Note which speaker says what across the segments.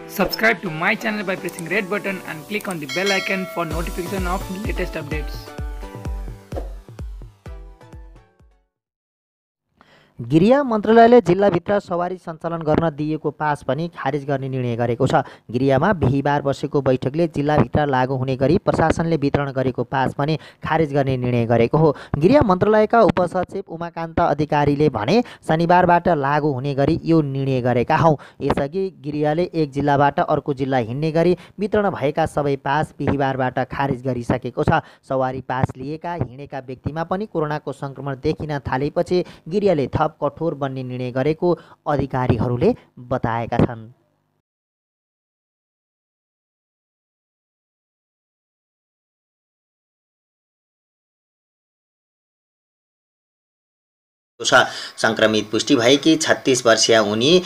Speaker 1: Subscribe to my channel by pressing red button and click on the bell icon for notification of latest updates.
Speaker 2: गृह मन्त्रालयले जिल्लाभित्र सवारी सञ्चालन गर्न दिएको पास पनि खारेज गर्ने निर्णय गरेको छ। गृहमा बिहीबार बसेको बैठकले जिल्लाभित्र लागू हुने गरी प्रशासनले वितरण गरेको पास पनि खारेज गर्ने निर्णय गरेको हो। गृह मन्त्रालयका उपसचिव उमाकान्त अधिकारीले भने शनिबारबाट लागू हुने गरी यो निर्णय गरेका हौँ। यसअघि गृहले एक जिल्लाबाट अर्को जिल्ला हिँड्ने गरी वितरण भएका सबै पास बिहीबारबाट खारेज गरिसकेको छ। सवारी पास लिएका हिँडेका व्यक्तिमा पनि कोरोनाको सङ्क्रमण देखिन थालेपछि गृहले थप कठोर बन्ने निर्णय गरेको अधिकारीहरूले बताएका छन्। संक्रमित पुष्टि भएकी 36 वर्षीय उनी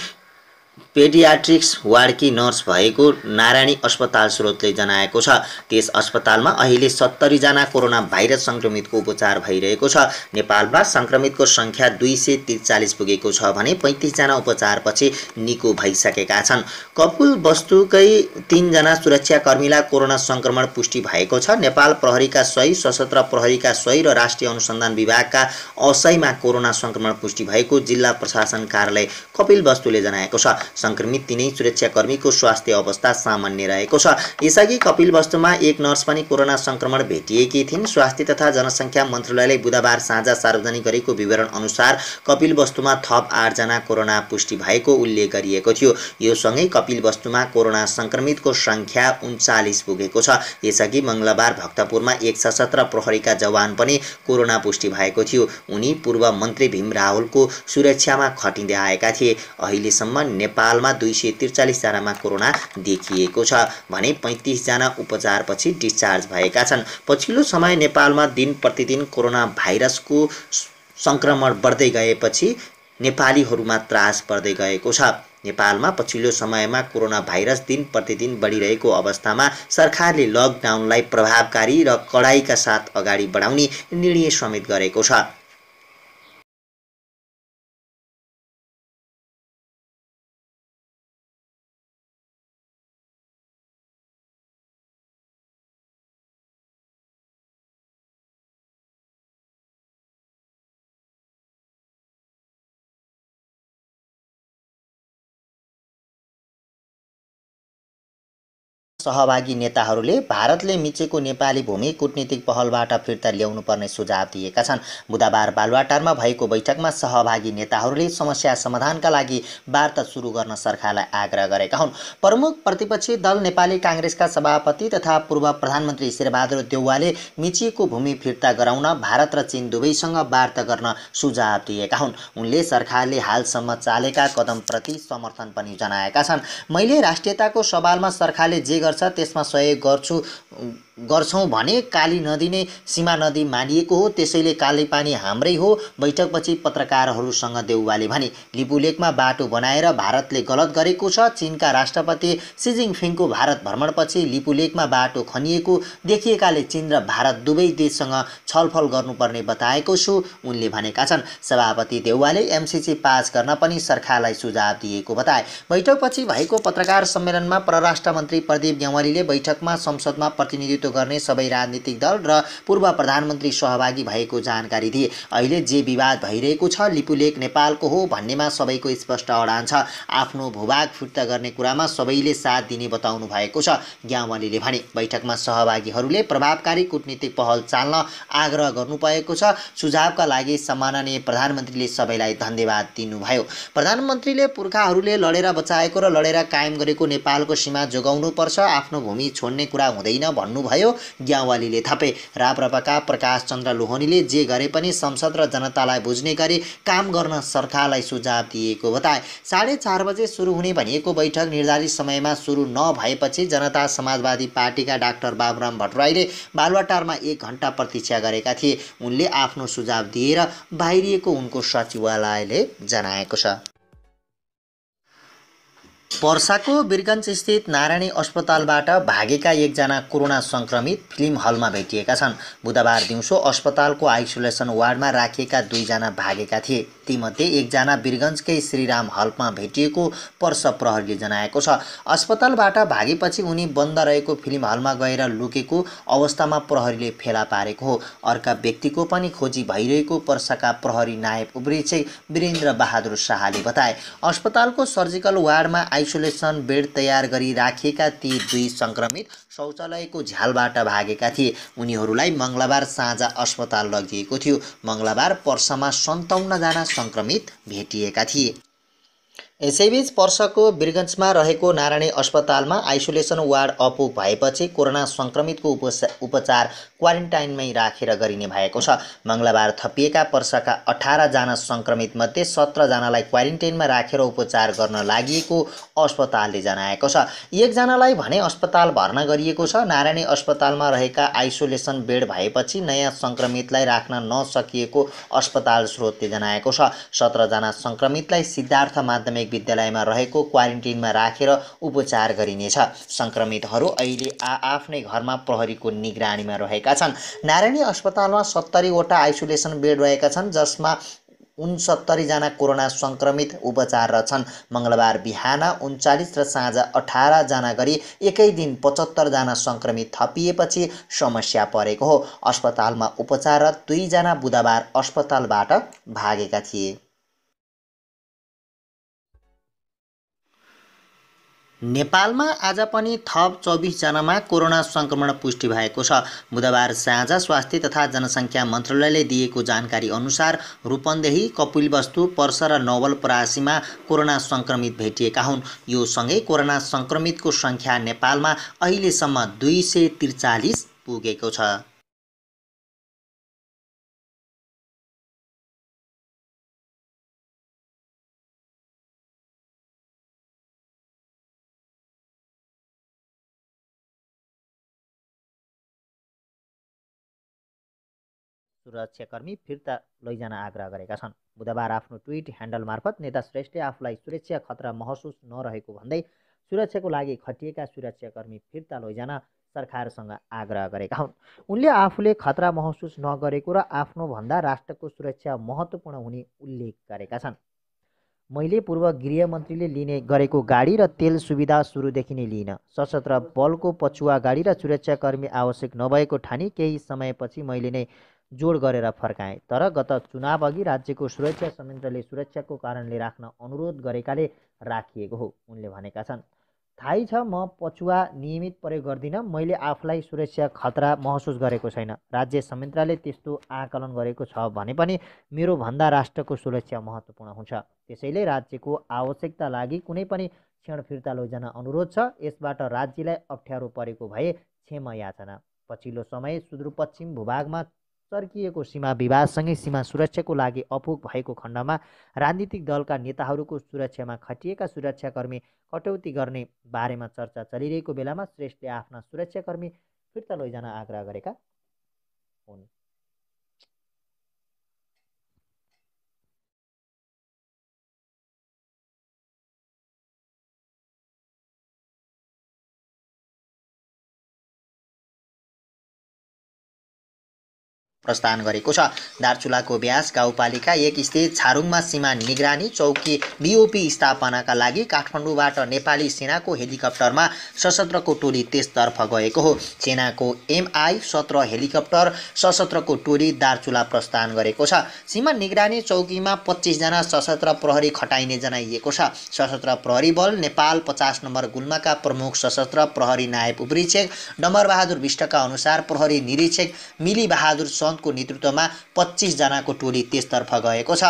Speaker 2: पेडियाट्रिक्स वार्डकी नर्स भएको नारायणी अस्पताल स्रोतले जनाएको छ। त्यस अस्पतालमा अहिले 70 जना कोरोना भाइरस संक्रमितको उपचार भइरहेको छ। नेपालमा संक्रमितको संख्या 243 पुगेको छ भने 35 जना उपचारपछि निको भइसकेका छन्। कपुल वस्तुकै 3 जना सुरक्षाकर्मीलाई कोरोना संक्रमण पुष्टि भएको छ। नेपाल प्रहरीका 100, सशस्त्र प्रहरीका 100 र राष्ट्रिय अनुसन्धान विभागका 80मा कोरोना संक्रमण पुष्टि भएको जिल्ला प्रशासन कार्यालय कपिल वस्तुले जनाएको छ। संक्रमित तीनै सुरक्षाकर्मीको स्वास्थ्य अवस्था सामान्य रहेको छ। यसअघि कपिल वस्तुमा एक नर्स पनि कोरोना संक्रमण भेटिएकी थिइन्। स्वास्थ्य तथा जनसङ्ख्या मन्त्रालयले बुधबार साँझ सार्वजनिक गरेको विवरण अनुसार कपिल वस्तुमा थप 8 जना कोरोना पुष्टि भएको उल्लेख गरिएको थियो। यो सँगै कपिल वस्तुमा कोरोना संक्रमितको संख्या 39 पुगेको छ। यसअघि मंगलबार भक्तपुरमा एक सशस्त्र प्रहरीका जवान पनि कोरोना पुष्टि भएको थियो। उनी पूर्व मन्त्री भीम रावलको सुरक्षामा खटिँदै आएका थिए। अहिलेसम्म नेपालमा 243 जनामा कोरोना देखिएको छ भने 35 जना उपचारपछि डिस्चार्ज भएका छन्। पछिल्लो समय नेपालमा दिन प्रतिदिन कोरोना भाइरसको संक्रमण बढ्दै गएपछि नेपालीहरूमा त्रास बढ्दै गएको छ। नेपालमा पछिल्लो समयमा कोरोना भाइरस दिन प्रतिदिन बढिरहेको अवस्थामा सरकारले लकडाउनलाई प्रभावकारी र कडाइका साथ अगाडि बढाउने निर्णय समेत गरेको छ। सहभागी नेताहरूले भारतले मिचेको नेपाली भूमि कूटनीतिक पहलबाट फिर्ता ल्याउनु पर्ने सुझाव दिएका छन्। बुधबार बालुवाटारमा भएको बैठकमा सहभागी नेताहरूले समस्या समाधानका लागि वार्ता सुरु गर्न सरकारलाई आग्रह गरेका हुन्। प्रमुख प्रतिपक्षी दल नेपाली काङ्ग्रेसका सभापति तथा पूर्व प्रधानमन्त्री शेरबहादुर देउवाले मिचिएको भूमि फिर्ता गराउन भारत र चीन दुवैसँग वार्ता गर्न सुझाव दिएका हुन्। उनले सरकारले हालसम्म चालेका कदमप्रति समर्थन पनि जनाएका छन्। मैले राष्ट्रियताको सवालमा सरकारले जे त्यसमा सहयोग गर्छौं भने काली नदी नै सीमा नदी मानिएको हो, त्यसैले कालीपानी हाम्रै हो। बैठकपछि पत्रकारहरूसँग देउवाले भने लिपुलेकमा बाटो बनाएर भारतले गलत गरेको छ। चीनका राष्ट्रपति सी जिनपिङको भारत भ्रमणपछि लिपुलेकमा बाटो खनिएको देखिएकाले चीन र भारत दुवै देशसँग छलफल गर्नुपर्ने बताएको छु, उनले भनेका छन्। सभापति देउवाले एमसीसी पास गर्न पनि सरकारलाई सुझाव दिएको बताए। बैठकपछि भएको पत्रकार सम्मेलनमा परराष्ट्र मन्त्री प्रदीप ग्यावालीले बैठकमा संसदमा प्रतिनिधित्व गर्ने सबै राजनीतिक दल र पूर्व प्रधानमन्त्री सहभागी भएको जानकारी दिए। अहिले जे विवाद भइरहेको छ लिपुलेक नेपालको हो भन्नेमा सबैको स्पष्ट अडान छ। आफ्नो भूभाग फिर्ता गर्ने कुरामा सबैले साथ दिने बताउनु भएको छ। ग्यावालीले भने बैठकमा सहभागीहरूले प्रभावकारी कूटनीतिक पहल चाल्न आग्रह गर्नुभएको छ। सुझावका लागि सम्माननीय प्रधानमन्त्रीले सबैलाई धन्यवाद दिनुभयो। प्रधानमन्त्रीले पुर्खाहरूले लडेर बचाएको र लडेर कायम गरेको नेपालको सीमा जोगाउनुपर्छ, आफ्नो भूमि छोड्ने कुरा हुँदैन भन्नुभयो। ग्यावालीले थपे। राप्रपाका प्रकाश चन्द्र लोहनीले जे गरे पनि संसद र जनतालाई बुझ्ने गरी काम गर्न सरकारलाई सुझाव दिएको बताए। 4:30 बजे सुरु हुने भनिएको बैठक निर्धारित समयमा सुरु नभएपछि जनता समाजवादी पार्टीका डाक्टर बाबुराम भट्टराईले बालुवाटारमा 1 घण्टा प्रतीक्षा गरेका थिए। उनले आफ्नो सुझाव दिएर बाहिरिएको उनको सचिवालयले जनाएको छ। पर्साको वीरगञ्ज स्थित नारायणी अस्पतालबाट भागेका एकजना कोरोना सङ्क्रमित फिल्म हलमा भेटिएका छन्। बुधबार दिउँसो अस्पतालको आइसोलेसन वार्डमा राखिएका 2 जना भागेका थिए। तीमध्ये एकजना वीरगञ्जकै श्रीराम हलमा भेटिएको पर्सा प्रहरीले जनाएको छ। अस्पतालबाट भागेपछि उनी बन्द रहेको फिल्म हलमा गएर लुकेको अवस्थामा प्रहरीले फेला पारेको हो। अर्का व्यक्तिको पनि खोजी भइरहेको पर्साका प्रहरी नायब उपरीक्षक वीरेन्द्र बहादुर शाहले बताए। अस्पतालको सर्जिकल वार्डमा आइसोलेसन बेड तयार गरी राखिएका ती 2 सङ्क्रमित शौचालयको झ्यालबाट भागेका थिए। उनीहरूलाई मङ्गलबार साँझ अस्पताल लगिएको थियो। मङ्गलबार पर्सामा 57 जना सङ्क्रमित भेटिएका थिए। यसैबीच पर्साको वीरगञ्जमा रहेको नारायणी अस्पतालमा आइसोलेसन वार्ड अपुग भएपछि कोरोना सङ्क्रमितको उपचार क्वारेन्टाइनमै राखेर गरिने भएको छ। मङ्गलबार थपिएका पर्साका 18 जना सङ्क्रमितमध्ये 17 जनालाई क्वारेन्टाइनमा राखेर उपचार गर्न लागि अस्पतालले जनाएको छ। एकजनालाई भने अस्पताल भर्ना गरिएको छ। नारायणी अस्पतालमा रहेका आइसोलेसन बेड भएपछि नयाँ सङ्क्रमितलाई राख्न नसकिएको अस्पताल स्रोतले जनाएको छ। 17 जना सङ्क्रमितलाई सिद्धार्थ माध्यमिक विद्यालयमा रहेको क्वारेन्टाइनमा राखेर उपचार गरिनेछ। सङ्क्रमितहरू अहिले आफ्नै घरमा प्रहरीको निगरानीमा रहेका छन्। नारायणी अस्पतालमा 70 वटा आइसोलेसन बेड रहेका छन्, जसमा 69 जना कोरोना सङ्क्रमित उपचाररत छन्। मङ्गलबार बिहान 39 र साँझ 18 जना गरी एकै दिन 75 जना सङ्क्रमित थपिएपछि समस्या परेको हो। अस्पतालमा उपचाररत 2 जना बुधबार अस्पतालबाट भागेका थिए। नेपालमा आज पनि थप 24 जनामा कोरोना सङ्क्रमण पुष्टि भएको छ। बुधबार साँझ स्वास्थ्य तथा जनसङ्ख्या मन्त्रालयले दिएको जानकारी अनुसार रूपन्देही, कपिलवस्तु, पर्सा र नवलपरासीमा कोरोना सङ्क्रमित भेटिएका हुन्। यो सँगै कोरोना सङ्क्रमितको सङ्ख्या नेपालमा अहिलेसम्म 243 पुगेको छ। सुरक्षाकर्मी फिर्ता लैजान आग्रह गरेका छन्। बुधबार आफ्नो ट्विट ह्यान्डल मार्फत नेता श्रेष्ठले आफूलाई सुरक्षा खतरा महसुस नरहेको भन्दै सुरक्षाको लागि खटिएका सुरक्षाकर्मी फिर्ता लैजान सरकारसँग आग्रह गरेका हुन्। उनले आफूले खतरा महसुस नगरेको र आफ्नो भन्दा राष्ट्रको सुरक्षा महत्त्वपूर्ण हुने उल्लेख गरेका छन्। मैले पूर्व गृहमन्त्रीले लिने गरेको गाडी र तेल सुविधा सुरुदेखि नै लिइन। सशस्त्र बलको पछुवा गाडी र सुरक्षाकर्मी आवश्यक नभएको ठानी केही समयपछि मैले नै जोड गरेर फर्काएँ। तर गत चुनाव अघि राज्यको सुरक्षा संयन्त्रले सुरक्षाको कारणले राख्न अनुरोध गरेकाले राखिएको हो, उनले भनेका छन्। थाहै छ म पछुवा नियमित प्रयोग गर्दिनँ। मैले आफूलाई सुरक्षा खतरा महसुस गरेको छैन। राज्य संयन्त्रले त्यस्तो आकलन गरेको छ भने पनि मेरो भन्दा राष्ट्रको सुरक्षा महत्त्वपूर्ण हुन्छ। त्यसैले राज्यको आवश्यकता लागि कुनै पनि क्षण फिर्ता लैजान अनुरोध छ। यसबाट राज्यलाई अप्ठ्यारो परेको भए क्षमा याचना। पछिल्लो समय सुदूरपश्चिम भूभागमा चर्किएको सीमा विवादसँगै सीमा सुरक्षाको लागि अपुग भएको खण्डमा राजनीतिक दलका नेताहरूको सुरक्षामा खटिएका सुरक्षाकर्मी कटौती गर्ने बारेमा चर्चा चलिरहेको बेलामा श्रेष्ठले आफ्ना सुरक्षाकर्मी फिर्ता लैजान आग्रह गरेका हुन्। प्रस्थान गरेको छ। दार्चुलाको ब्यास गाउँपालिका 1 स्थित छारुङमा सीमा निगरानी चौकी BOP स्थापनाका लागि काठमाडौँबाट नेपाली सेनाको हेलिकप्टरमा सशस्त्रको टोली त्यसतर्फ गएको हो। सेनाको MI-17 हेलिकप्टर सशस्त्रको टोली दार्चुला प्रस्थान गरेको छ। सीमा निगरानी चौकीमा 25 जना सशस्त्र प्रहरी खटाइने जनाइएको छ। सशस्त्र प्रहरी बल नेपाल 50 नम्बर गुल्माका प्रमुख सशस्त्र प्रहरी नायब उपरीक्षक डम्बरबहादुर विष्टका अनुसार प्रहरी निरीक्षक मिली बहादुर को नेतृत्वमा 25 जनाको टोली त्यसतर्फ गएको छ।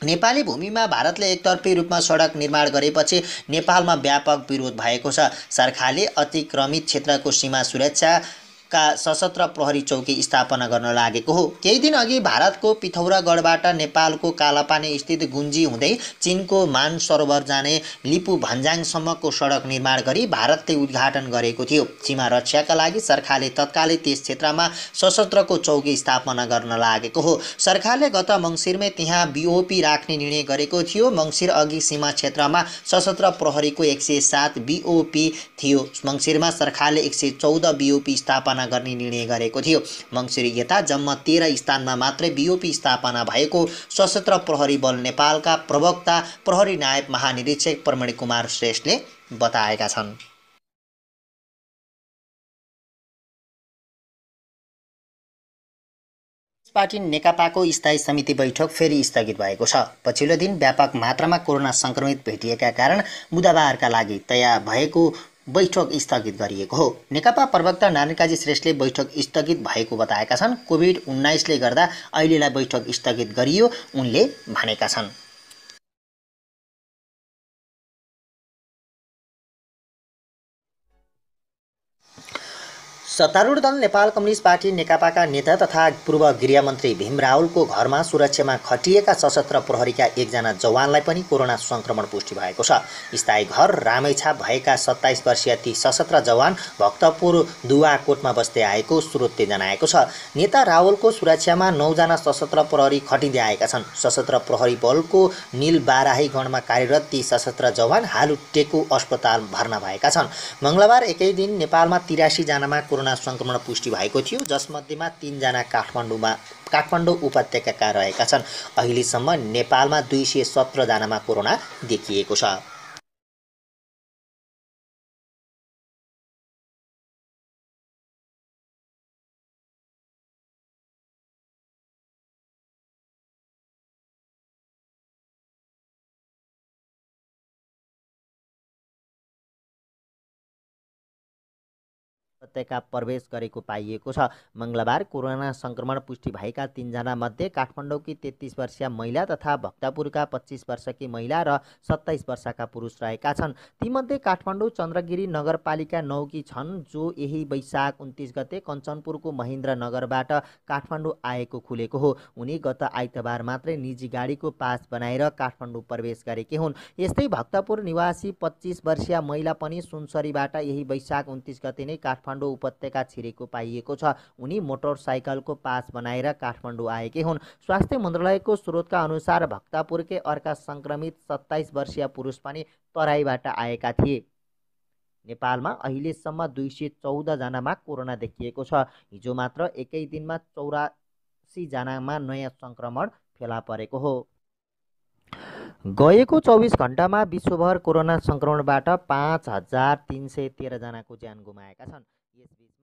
Speaker 2: नेपाली भूमिमा भारतले एकतर्फी रूपमा सडक निर्माण गरेपछि नेपालमा व्यापक विरोध भएको छ। सरकारले अतिक्रमित क्षेत्रको सीमा सुरक्षा का सशस्त्र प्रहरी चौकी स्थापना गर्न लागेको हो। केही दिन अघि भारतको पिथौरागढबाट नेपालको कालापानी स्थित गुन्जी हुँदै चीनको मानसरोवर जाने लिपु भन्ज्याङसम्मको सडक निर्माण गरी भारतले उद्घाटन गरेको थियो। सीमा रक्षाका लागि सरकारले तत्कालै त्यस क्षेत्रमा सशस्त्रको चौकी स्थापना गर्न लागेको हो। सरकारले गत मङ्सिरमै त्यहाँ बीओपी राख्ने निर्णय गरेको थियो। मङ्सिर अघि सीमा क्षेत्रमा सशस्त्र प्रहरीको 107 बीओपी थियो। मङ्सिरमा सरकारले 114 बीओपी स्थापना गर्ने निर्णय गरेको थियो। मङ्सिर यता जम्मा 13 स्थानमा मात्रै बीओपी स्थापना भएको सशस्त्र प्रहरी बल नेपालका प्रवक्ता प्रहरी नायब महानिरीक्षक प्रमण कुमार श्रेष्ठले बताएका छन्। पार्टी नेकपाको स्थायी समिति बैठक फेरि स्थगित भएको छ। पछिल्लो दिन व्यापक मात्रामा कोरोना संक्रमित भेटिएका कारण बुधबारका लागि तय भएको बैठक स्थगित गरिएको हो। नेकपा प्रवक्ता नारायण काजी श्रेष्ठले बैठक स्थगित भएको बताएका छन्। कोभिड-19ले गर्दा अहिलेलाई बैठक स्थगित गरियो उनले भनेका छन्। सत्तारूढ दल नेपाल कम्युनिस्ट पार्टी नेकपाका नेता तथा पूर्व गृहमन्त्री भीम रावलको घरमा सुरक्षामा खटिएका सशस्त्र प्रहरीका एकजना जवानलाई पनि कोरोना संक्रमण पुष्टि भएको छ। स्थायी घर रामेछाप भएका 27 वर्षीय ती सशस्त्र जवान भक्तपुर दुवाकोटमा बस्दै आएको स्रोतले जनाएको छ। नेता रावलको सुरक्षामा 9 जना सशस्त्र प्रहरी खटिँदै आएका छन्। सशस्त्र प्रहरी बलको नीलबाराही गणमा कार्यरत ती सशस्त्र जवान हाल टेकु अस्पताल भर्ना भएका छन्। मङ्गलबार एकै दिन नेपालमा 83 जनामा कोरोना संक्रमण पुष्टि भएको थियो, जसमध्येमा 3 जना काठमाडौँ उपत्यकाका रहेका छन्। अहिलेसम्म नेपालमा 217 जनामा कोरोना देखिएको छ। उपत्यका प्रवेश गरेको पाइएको छ। मङ्गलबार कोरोना संक्रमण पुष्टि भएका 3 जना मध्ये काठमाडौँकी 33 वर्षीय महिला तथा भक्तपुरका 25 वर्षकी महिला र 27 वर्षका पुरुष रहेका छन्। तीमध्ये काठमाडौँ चन्द्रगिरी नगरपालिका 9 की छन्, जो यही वैशाख 29 गते कञ्चनपुरको महेन्द्रनगरबाट काठमाडौँ आएको खुलेको हो। उनी गत आइतबार मात्रै निजी गाडीको पास बनाएर काठमाडौँ प्रवेश गरेकी हुन्। यस्तै भक्तपुर निवासी 25 वर्षीय महिला पनि सुनसरीबाट यही वैशाख 29 गते नै काठमाडौँ उपत्यका छिरेको पाइएको छ। उनी मोटरसाइकलको पास बनाएर काठमाडौँ आएकै हुन्। स्वास्थ्य मन्त्रालयको स्रोतका अनुसार भक्तपुरकै अर्का संक्रमित 27 वर्षीय पुरुष पनि तराईबाट आएका थिए। नेपालमा अहिलेसम्म 214 जनामा कोरोना देखिएको छ। हिजो मात्र एकै दिनमा 84 जनामा नयाँ संक्रमण फेला परेको हो। गएको 24 घण्टामा विश्वभर कोरोना संक्रमणबाट 5313 जनाको ज्यान गुमाएका छन्। यसबीच